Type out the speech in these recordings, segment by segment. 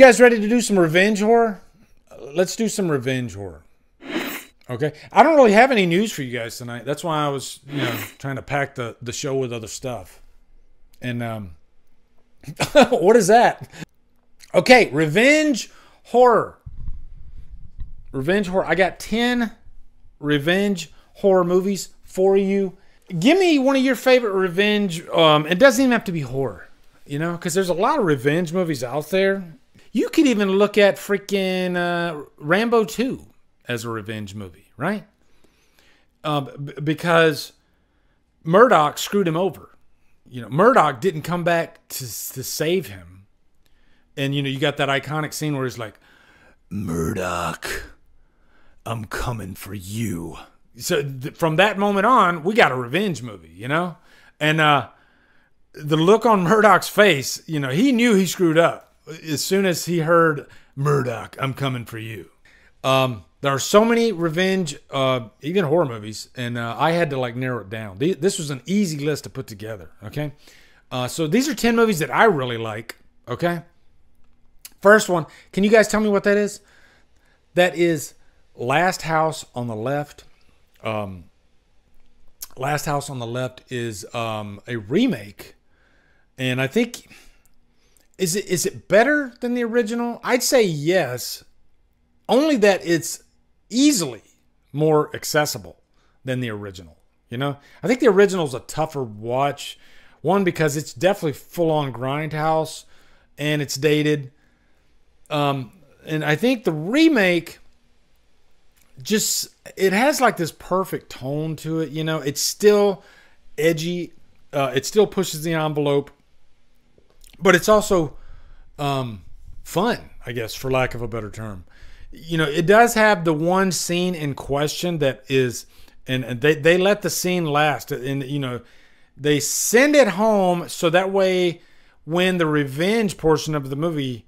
guys ready to do some revenge horror? Let's do some revenge horror. Okay. I don't really have any news for you guys tonight. That's why I was, trying to pack the show with other stuff. And what is that? Okay, revenge horror. Revenge horror. I got 10 revenge horror movies for you. Give me one of your favorite revenge. It doesn't even have to be horror, because there's a lot of revenge movies out there. You could even look at freaking Rambo 2 as a revenge movie, right? Because Murdoch screwed him over. Murdoch didn't come back to save him. And, you got that iconic scene where he's like, Murdoch, I'm coming for you. So from that moment on, we got a revenge movie, And the look on Murdoch's face, he knew he screwed up as soon as he heard, Murdoch, I'm coming for you. There are so many revenge, even horror movies, and I had to narrow it down. This was an easy list to put together, okay? So these are 10 movies that I really like, okay? First one, can you guys tell me what that is? That is Last House on the Left. Last House on the Left is a remake, and I think, is it better than the original? I'd say yes, only that it's easily more accessible than the original. I think the original is a tougher watch. One, because it's definitely full-on grindhouse, and it's dated. And I think the remake it has this perfect tone to it. It's still edgy. It still pushes the envelope, but it's also fun, I guess, for lack of a better term. It does have the one scene in question that is, and they let the scene last, and they send it home so that way when the revenge portion of the movie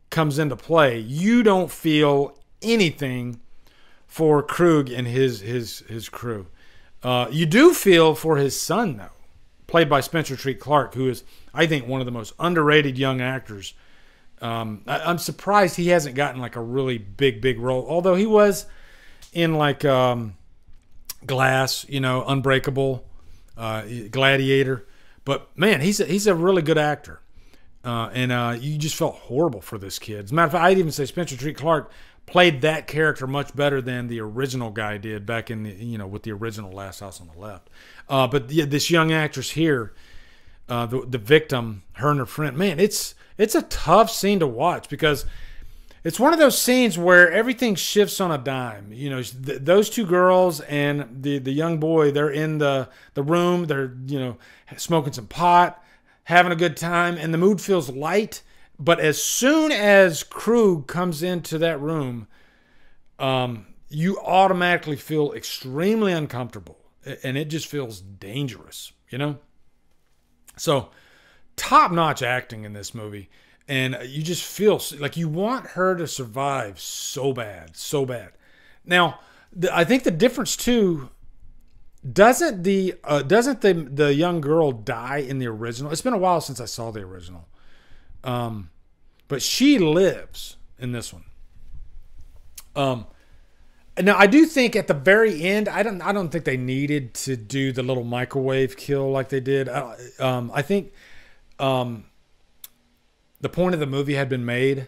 comes into play, you don't feel anything for Krug and his crew. You do feel for his son, though, played by Spencer Treat Clark, who is, I think, one of the most underrated young actors. I'm surprised he hasn't gotten a really big role, although he was in Glass, Unbreakable, Gladiator. But man, he's a really good actor. And you just felt horrible for this kid. As a matter of fact, I'd even say Spencer Treat Clark played that character much better than the original guy did back in with the original Last House on the Left. But this young actress here, the victim, her and her friend, man, it's a tough scene to watch because it's one of those scenes where everything shifts on a dime. Those two girls and the young boy, they're in the room, they're smoking some pot, having a good time, and the mood feels light. But as soon as Krug comes into that room, you automatically feel extremely uncomfortable, and it just feels dangerous, So, top-notch acting in this movie, and you just feel like you want her to survive so bad, so bad. Now, I think the difference too, doesn't the young girl die in the original? It's been a while since I saw the original. But she lives in this one. Now I do think at the very end, I don't think they needed to do the little microwave kill like they did. I think the point of the movie had been made,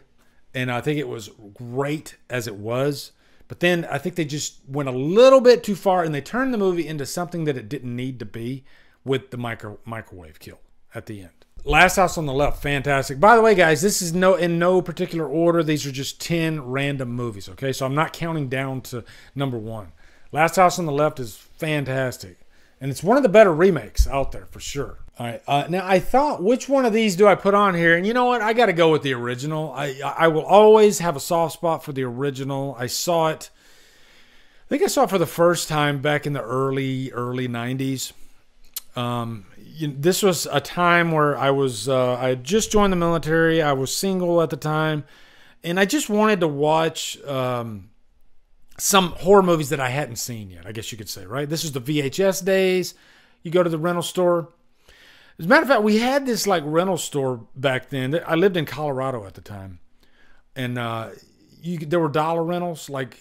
and I think it was great as it was. But then I think they just went a little bit too far, and they turned the movie into something that it didn't need to be with the microwave kill at the end. Last House on the Left, fantastic. By the way, guys, this is in no particular order. These are just 10 random movies, okay? So I'm not counting down to number 1. Last House on the Left is fantastic. And it's one of the better remakes out there, for sure. All right. Now, I thought, which one of these do I put on here? And you know what? I got to go with the original. I will always have a soft spot for the original. I saw it. I think I saw it for the first time back in the early 90s. This was a time where I had just joined the military. I was single at the time, and I just wanted to watch some horror movies that I hadn't seen yet, I guess you could say, right? This is the VHS days. You go to the rental store. As a matter of fact, we had this rental store back then. I lived in Colorado at the time, and there were dollar rentals, like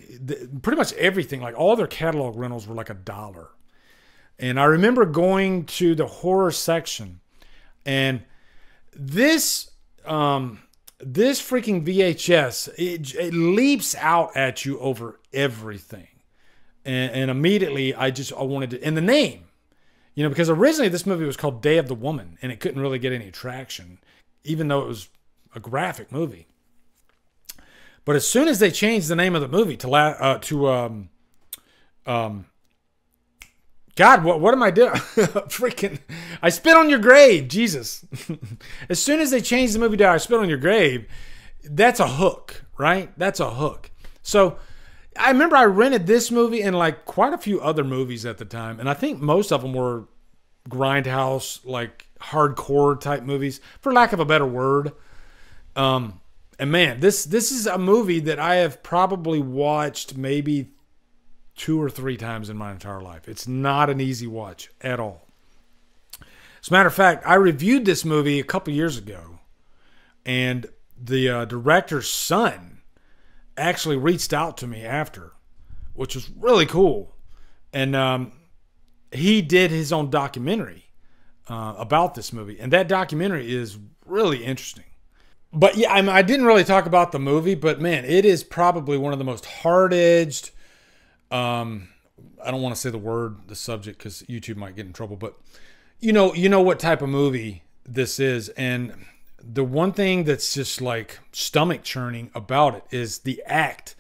pretty much everything, like all their catalog rentals were like $1. And I remember going to the horror section, and this freaking VHS, it leaps out at you over everything. And immediately I wanted to, and the name, because originally this movie was called Day of the Woman, and it couldn't really get any traction, even though it was a graphic movie. But as soon as they changed the name of the movie God, what am I doing? Freaking, I spit on your grave, Jesus. As soon as they changed the movie to I Spit on Your Grave, that's a hook, right? That's a hook. So I remember I rented this movie and like quite a few other movies at the time. And I think most of them were grindhouse, like hardcore type movies, for lack of a better word. And man, this is a movie that I have probably watched maybe 2 or 3 times in my entire life. It's not an easy watch at all. As a matter of fact, I reviewed this movie a couple years ago, and the director's son actually reached out to me after, which was really cool. And he did his own documentary about this movie, and that documentary is really interesting. But yeah, I didn't really talk about the movie, but man, it is probably one of the most hard-edged, I don't want to say the subject because YouTube might get in trouble, but you know what type of movie this is. And the one thing that's just like stomach churning about it is the act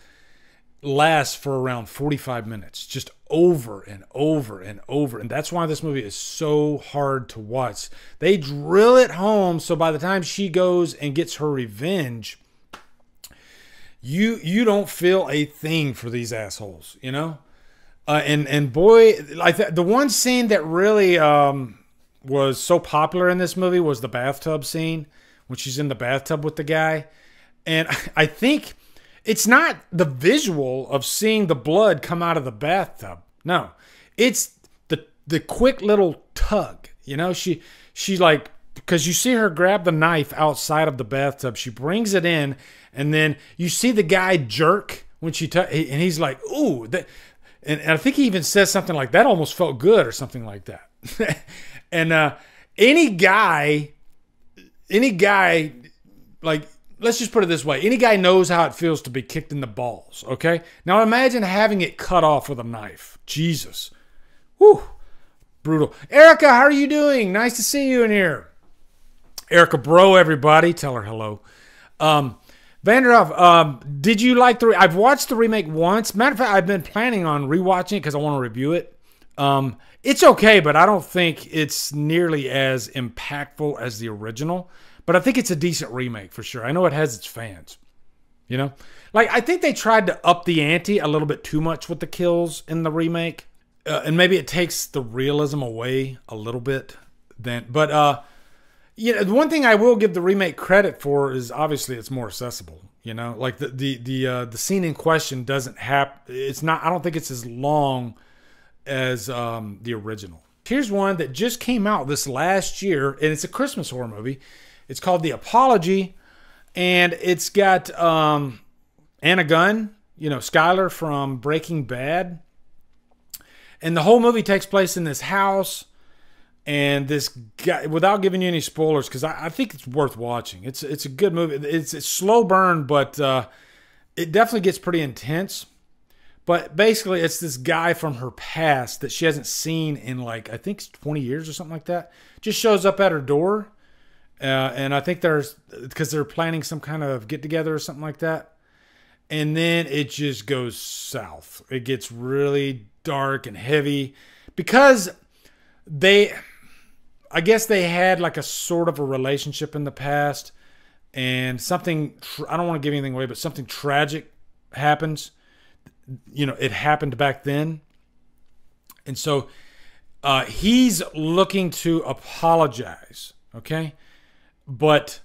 lasts for around 45 minutes, just over and over and over. And that's why this movie is so hard to watch. They drill it home, so by the time she goes and gets her revenge, you don't feel a thing for these assholes, and boy, like the one scene that really was so popular in this movie was the bathtub scene when she's in the bathtub with the guy. And I think it's not the visual of seeing the blood come out of the bathtub. No, it's the quick little tug. She like, because you see her grab the knife outside of the bathtub. She brings it in, and then you see the guy jerk when and he's like, ooh. And I think he even says something like, that almost felt good, or something like that. And any guy, like, let's just put it this way. Any guy knows how it feels to be kicked in the balls, okay? Now imagine having it cut off with a knife. Jesus. Whew. Brutal. Erica, how are you doing? Nice to see you in here. Erica Bro, everybody. Tell her hello. Vanderhoff, did you like I've watched the remake once. Matter of fact, I've been planning on rewatching it because I want to review it. It's okay, but I don't think it's nearly as impactful as the original. But I think it's a decent remake for sure. I know it has its fans. Like, I think they tried to up the ante a little bit too much with the kills in the remake. And maybe it takes the realism away a little bit. But the one thing I will give the remake credit for is obviously it's more accessible. Like the scene in question doesn't have. It's not. I don't think it's as long as the original. Here's one that just came out this last year, and it's a Christmas horror movie. It's called The Apology, and it's got Anna Gunn, Skylar from Breaking Bad, and the whole movie takes place in this house. And this guy, without giving you any spoilers, because I think it's worth watching. It's a good movie. It's slow burn, but it definitely gets pretty intense. But basically, it's this guy from her past that she hasn't seen in like, I think 20 years or something like that. Just shows up at her door. And I think because they're planning some kind of get together or something like that. And then it just goes south. It gets really dark and heavy because I guess they had like a sort of a relationship in the past, and something, I don't want to give anything away, but something tragic happens. It happened back then. And so he's looking to apologize, okay? But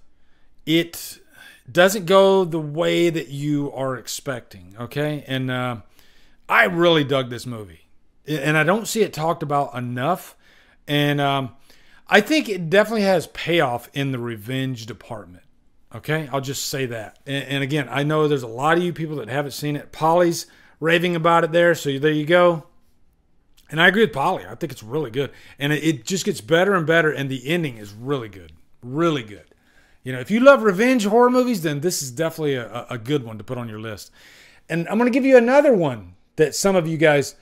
it doesn't go the way that you are expecting, okay? And I really dug this movie. And I don't see it talked about enough. And I think it definitely has payoff in the revenge department. Okay, I'll just say that. And again, I know there's a lot of you people that haven't seen it. Polly's raving about it there, so there you go. And I agree with Polly. I think it's really good. And it just gets better and better, and the ending is really good. Really good. You know, if you love revenge horror movies, then this is definitely a good one to put on your list. And I'm going to give you another one that some of you guys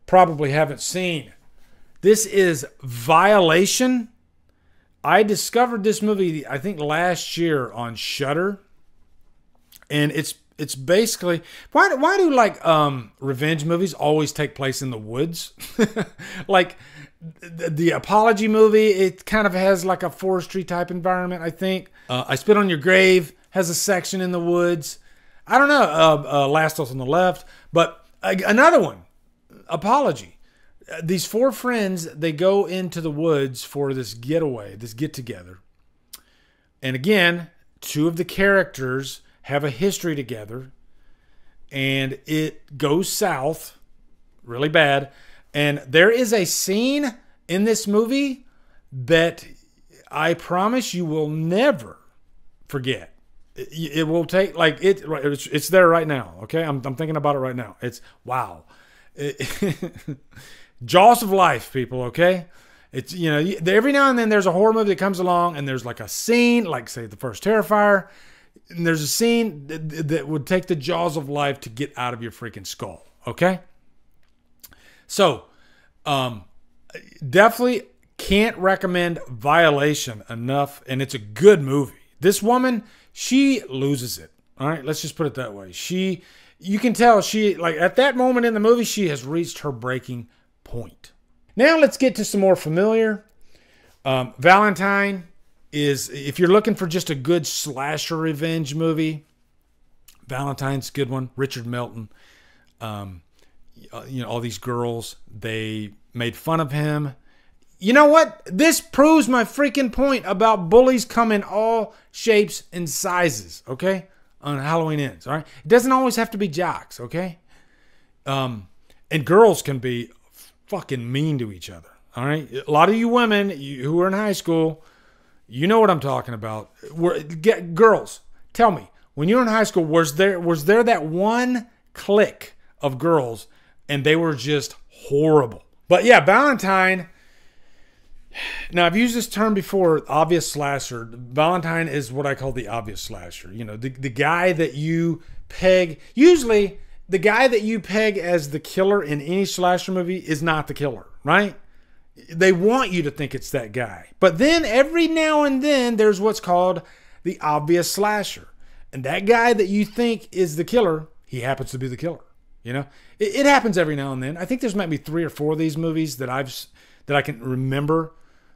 probably haven't seen. This is Violation. I discovered this movie, I think, last year on Shudder. And it's basically, why do like revenge movies always take place in the woods? Like the Apology movie, it kind of has like a forestry type environment, I think. I Spit on Your Grave has a section in the woods. I don't know, Last House on the Left. But another one, Apology. These four friends, they go into the woods for this getaway, this get-together. And again, two of the characters have a history together. And it goes south really bad. And there is a scene in this movie that I promise you will never forget. It will take, like, it's there right now, okay? I'm thinking about it right now. It's, wow. Jaws of life, people, okay? It's, you know, every now and then there's a horror movie that comes along and there's like a scene, like say the first Terrifier, and there's a scene that would take the jaws of life to get out of your freaking skull, okay? So, definitely can't recommend Violation enough, and it's a good movie. This woman, she loses it, all right? Let's just put it that way. You can tell she, like, at that moment in the movie, she has reached her breaking point. Now let's get to some more familiar. Valentine is, if you're looking for just a good slasher revenge movie, Valentine's a good one. Richard Melton. You know, all these girls, they made fun of him. You know what? This proves my freaking point about bullies come in all shapes and sizes, okay? On Halloween Ends, all right? It doesn't always have to be jocks, okay? And girls can be fucking mean to each other, all right? A lot of you women who are in high school, you know what I'm talking about. Girls, tell me, when you were in high school, was there that one clique of girls and they were just horrible? But yeah, Valentine. Now, I've used this term before, obvious slasher. Valentine is what I call the obvious slasher. You know, the guy that you peg, usually the guy that you peg as the killer in any slasher movie is not the killer, right? They want you to think it's that guy. But then every now and then there's what's called the obvious slasher. And that guy that you think is the killer, he happens to be the killer. You know, it happens every now and then. I think there's maybe 3 or 4 of these movies that I can remember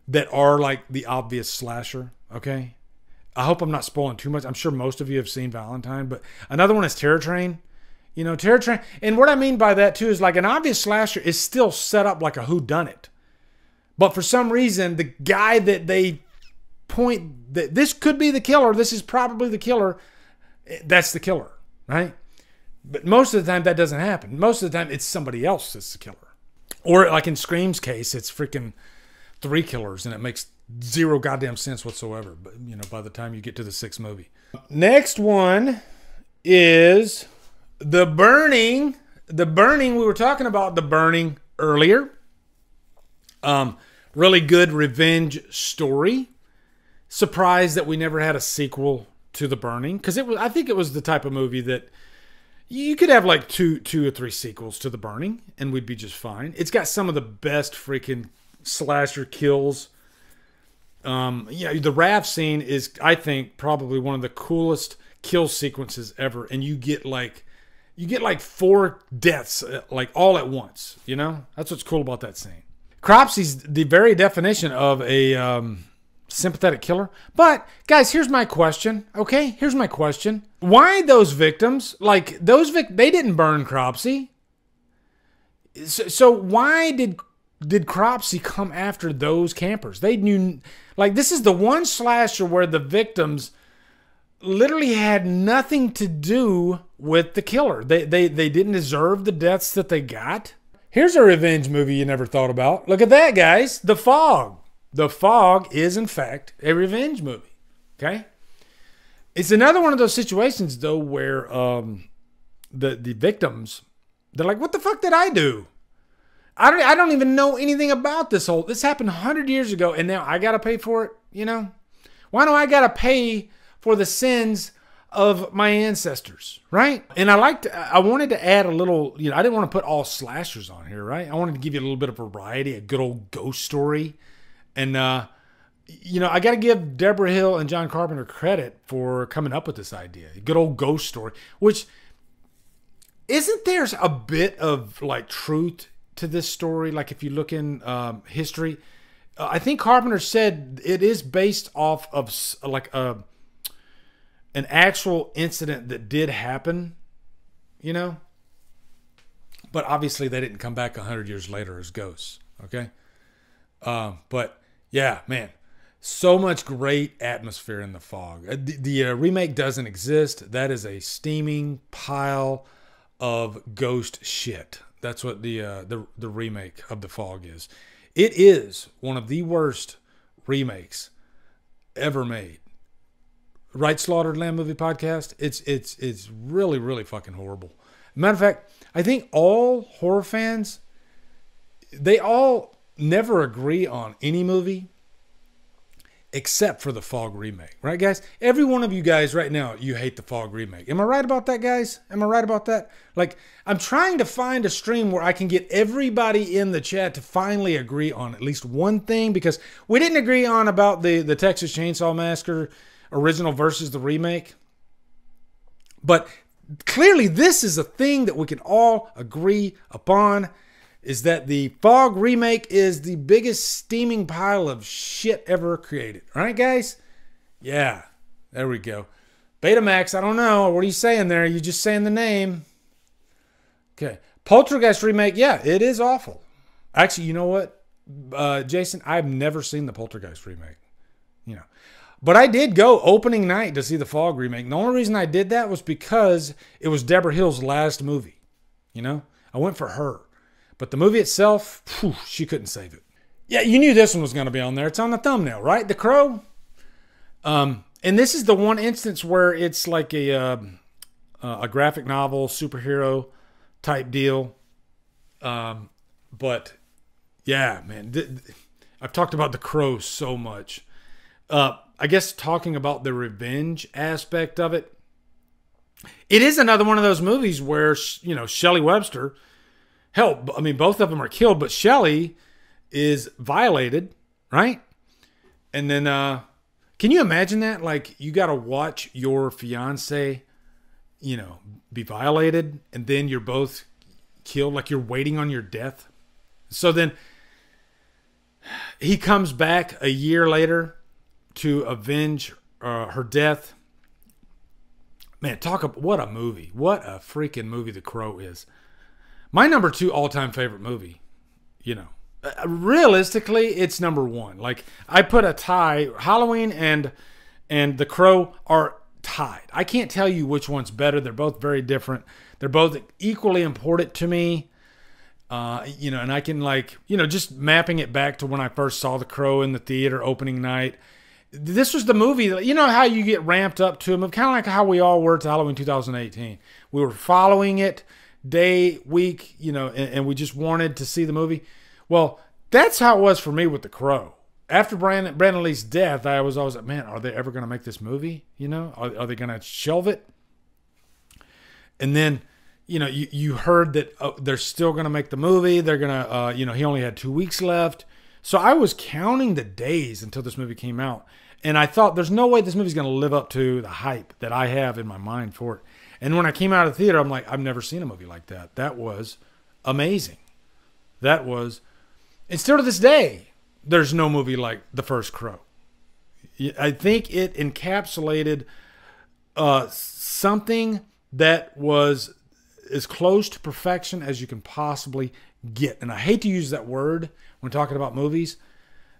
that are like the obvious slasher. Okay, I hope I'm not spoiling too much. I'm sure most of you have seen Valentine, but another one is Terror Train. You know, Terror Train, and what I mean by that too is like an obvious slasher is still set up like a whodunit, but for some reason the guy that they point that this could be the killer, this is probably the killer, that's the killer, right? But most of the time that doesn't happen. Most of the time it's somebody else that's the killer. Or like in Scream's case, it's freaking 3 killers and it makes 0 goddamn sense whatsoever. But you know, by the time you get to the 6th movie. Next one is The Burning. The Burning, we were talking about The Burning earlier. Really good revenge story. Surprised that we never had a sequel to The Burning, because I think it was the type of movie that you could have like two or 3 sequels to The Burning and we'd be just fine. It's got some of the best freaking slasher kills. Yeah, the raft scene is, I think, probably one of the coolest kill sequences ever, and you get like 4 deaths like all at once. You know, that's what's cool about that scene. Cropsy's the very definition of a sympathetic killer. But guys, here's my question. Okay, here's my question. Why those victims? Like they didn't burn Cropsy. So why did Cropsy come after those campers? They knew, like, this is the one slasher where the victims literally had nothing to do with the killer. They didn't deserve the deaths that they got. Here's a revenge movie you never thought about. Look at that, guys. The Fog. The Fog is, in fact, a revenge movie. Okay? It's another one of those situations, though, where the victims, they're like, what the fuck did I do? I don't even know anything about this this happened 100 years ago, and now I got to pay for it, you know? Why do I got to pay for the sins of my ancestors, right? And I wanted to add a little, I didn't want to put all slashers on here, right? I wanted to give you a little bit of variety, a good old ghost story. And, I got to give Deborah Hill and John Carpenter credit for coming up with this idea. A good old ghost story, which isn't there a bit of like truth to this story? Like if you look in history, I think Carpenter said it is based off of like an actual incident that did happen, but obviously they didn't come back 100 years later as ghosts. Okay. But yeah, man, so much great atmosphere in The Fog. The remake doesn't exist. That is a steaming pile of ghost shit. That's what the remake of The Fog is. It is one of the worst remakes ever made. Right, Slaughtered Lamb Movie Podcast? It's really, really fucking horrible. Matter of fact, I think all horror fans, they all never agree on any movie except for the Fog remake. Right, guys? Every one of you guys right now, you hate the Fog remake. Am I right about that, guys? Am I right about that? Like, I'm trying to find a stream where I can get everybody in the chat to finally agree on at least one thing, because we didn't agree on about the Texas Chainsaw Massacre original versus the remake. But clearly this is a thing that we can all agree upon, is that the Fog remake is the biggest steaming pile of shit ever created. All right, guys? Yeah, there we go. Betamax, I don't know. What are you saying there? You just saying the name. Okay. Poltergeist remake, yeah, it is awful. Actually, you know what, Jason? I've never seen the Poltergeist remake. But I did go opening night to see the Fog remake. The only reason I did that was because it was Deborah Hill's last movie. I went for her. But the movie itself, she couldn't save it. Yeah, you knew this one was going to be on there. It's on the thumbnail, right? The Crow. And this is the one instance where it's like a graphic novel, superhero type deal. But yeah, man, I've talked about The Crow so much. I guess talking about the revenge aspect of it, it is another one of those movies where, Shelley Webster, hell, I mean, both of them are killed, but Shelley is violated, right? And then, can you imagine that? Like, you got to watch your fiance, be violated, and then you're both killed, like you're waiting on your death. So then he comes back a year later to avenge her death. Man, what a movie. What a freaking movie The Crow is. My number 2 all-time favorite movie. Realistically, it's number 1. Like, I put a tie. Halloween and The Crow are tied. I can't tell you which one's better. They're both very different. They're both equally important to me. And I can, just mapping it back to when I first saw The Crow in the theater opening night. This was the movie that, how you get ramped up to them, kind of like how we all were to Halloween 2018. We were following it day, week, and we just wanted to see the movie. Well, that's how it was for me with The Crow. After Brandon Lee's death, I was always like, man, are they ever going to make this movie? Are they going to shelve it? And then, you heard that they're still going to make the movie. They're going to, he only had 2 weeks left. So I was counting the days until this movie came out. And I thought, there's no way this movie's going to live up to the hype that I have in my mind for it. And when I came out of the theater, I'm like, I've never seen a movie like that. That was amazing. And still to this day, there's no movie like The First Crow. I think it encapsulated something that was as close to perfection as you can possibly get. And I hate to use that word when talking about movies,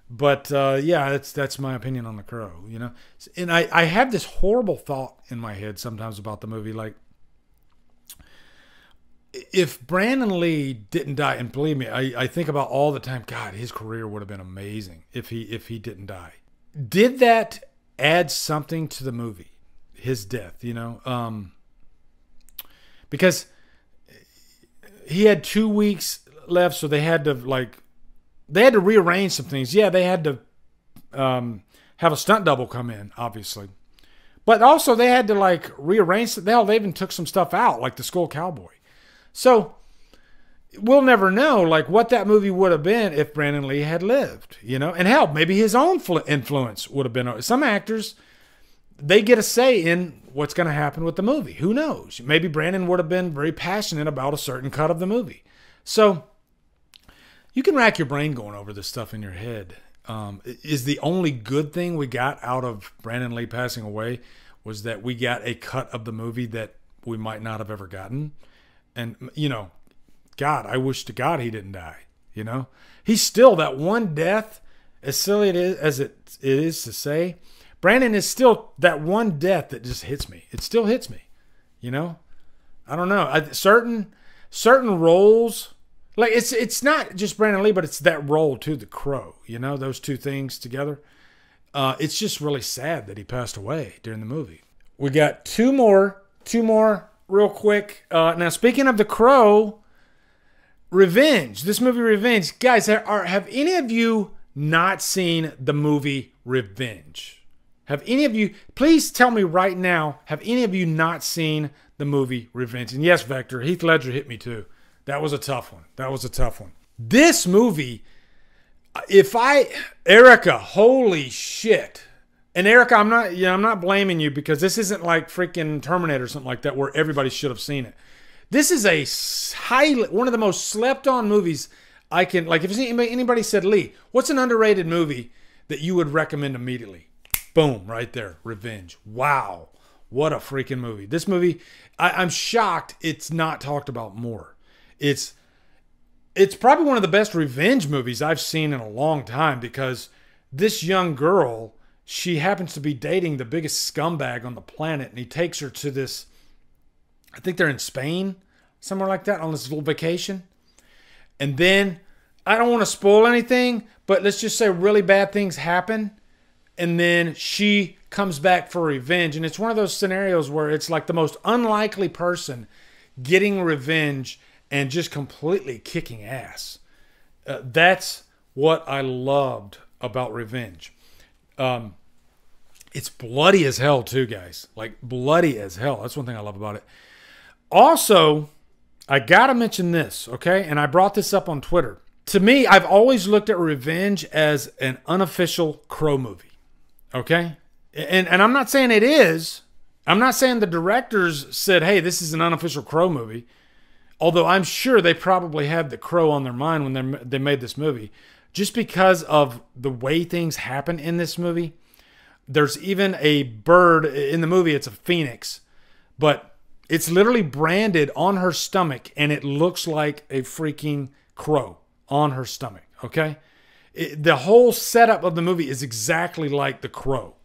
but yeah, that's my opinion on The Crow, And I have this horrible thought in my head sometimes about the movie, like, if Brandon Lee didn't die, and believe me, I think about all the time, God, his career would have been amazing if he didn't die. Did that add something to the movie? his death, because he had 2 weeks left, so they had to rearrange some things. Yeah, they had to have a stunt double come in, obviously, but also they had to rearrange. They even took some stuff out, like the Skull Cowboy. So we'll never know what that movie would have been if Brandon Lee had lived, and hell, maybe his own influence would have been. Some actors, they get a say in what's going to happen with the movie. Who knows? Maybe Brandon would have been very passionate about a certain cut of the movie. So you can rack your brain going over this stuff in your head. Is the only good thing we got out of Brandon Lee passing away was that we got a cut of the movie that we might not have ever gotten. And, God, I wish to God he didn't die. He's still that one death, as silly as it is to say. Brandon is still that one death that just hits me. It still hits me. I don't know. Certain roles, it's not just Brandon Lee, but it's that role too, The Crow. Those two things together. It's just really sad that he passed away during the movie. We got two more real quick. Now, speaking of The Crow, Revenge. This movie, Revenge. Guys, have any of you not seen the movie Revenge? Have any of you, please tell me right now, have any of you not seen the movie Revenge? And yes, Vector, Heath Ledger hit me too. That was a tough one. This movie, Erica, holy shit. And Erica, I'm not blaming you, because this isn't like freaking Terminator or something like that where everybody should have seen it. This is one of the most slept on movies I can, if anybody said, Lee, what's an underrated movie that you would recommend immediately? Boom, right there, Revenge. Wow, what a freaking movie. This movie, I'm shocked it's not talked about more. It's probably one of the best revenge movies I've seen in a long time, because this young girl, she happens to be dating the biggest scumbag on the planet, and he takes her to this, I think they're in Spain, somewhere like that, on this little vacation. And then, I don't want to spoil anything, but let's just say really bad things happen. And then she comes back for revenge. And it's one of those scenarios where it's like the most unlikely person getting revenge and just completely kicking ass. That's what I loved about Revenge. It's bloody as hell too, guys. Bloody as hell. That's one thing I love about it. Also, I gotta mention this, okay? And I brought this up on Twitter. To me, I've always looked at Revenge as an unofficial Crow movie, okay? And I'm not saying it is. I'm not saying the directors said, hey, this is an unofficial Crow movie. Although I'm sure they probably had the Crow on their mind when they made this movie. Just because of the way things happen in this movie. There's even a bird in the movie. It's a phoenix. But it's literally branded on her stomach, and it looks like a freaking crow on her stomach, okay? The whole setup of the movie is exactly like The Crow.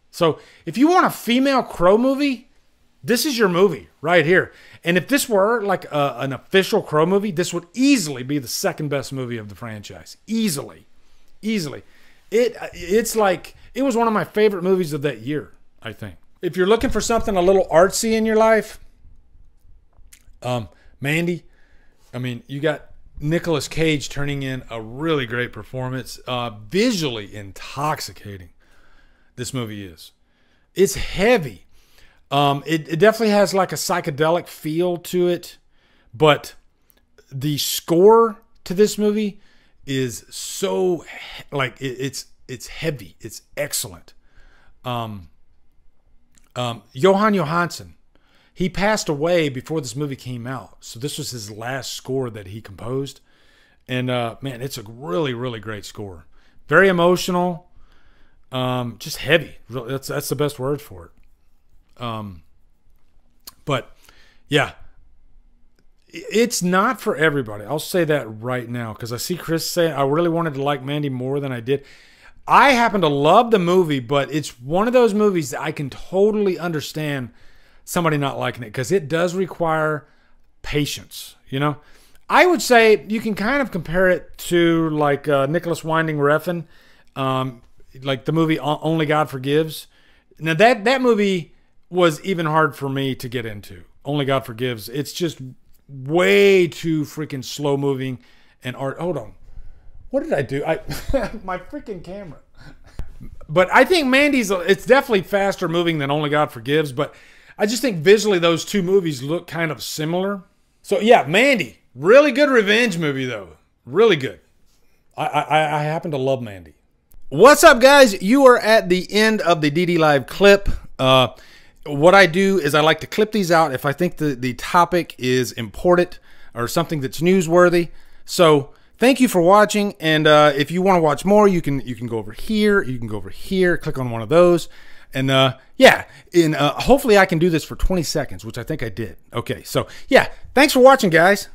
So if you want a female Crow movie, this is your movie right here. And if this were like an official Crow movie, this would easily be the second best movie of the franchise. Easily. It's like, it was one of my favorite movies of that year, I think. If you're looking for something a little artsy in your life, Mandy, you got Nicolas Cage turning in a really great performance. Visually intoxicating, this movie is. It's heavy. It definitely has like a psychedelic feel to it, but the score to this movie is so it's heavy. It's excellent. Johan Johansson, he passed away before this movie came out, so this was his last score that he composed. And man, it's a really, really great score. Very emotional, just heavy. That's the best word for it. But yeah, it's not for everybody. I'll say that right now, because I see Chris saying I really wanted to like Mandy more than I did. I happen to love the movie, but it's one of those movies that I can totally understand somebody not liking it, because it does require patience, I would say you can kind of compare it to like Nicholas Winding Refn, like the movie Only God Forgives. Now that movie was even hard for me to get into. Only God Forgives. It's just way too freaking slow moving and art. Hold on. What did I do? My freaking camera. But I think Mandy's, it's definitely faster moving than Only God Forgives, but I just think visually those two movies look kind of similar. So yeah, Mandy, really good revenge movie though. Really good. I happen to love Mandy. What's up, guys? You are at the end of the DD Live clip. What I do is I like to clip these out if I think the topic is important or something that's newsworthy. So thank you for watching, and if you want to watch more, you can go over here, you can go over here, click on one of those, and yeah, hopefully I can do this for 20 seconds, which I think I did. Okay, so yeah, thanks for watching, guys.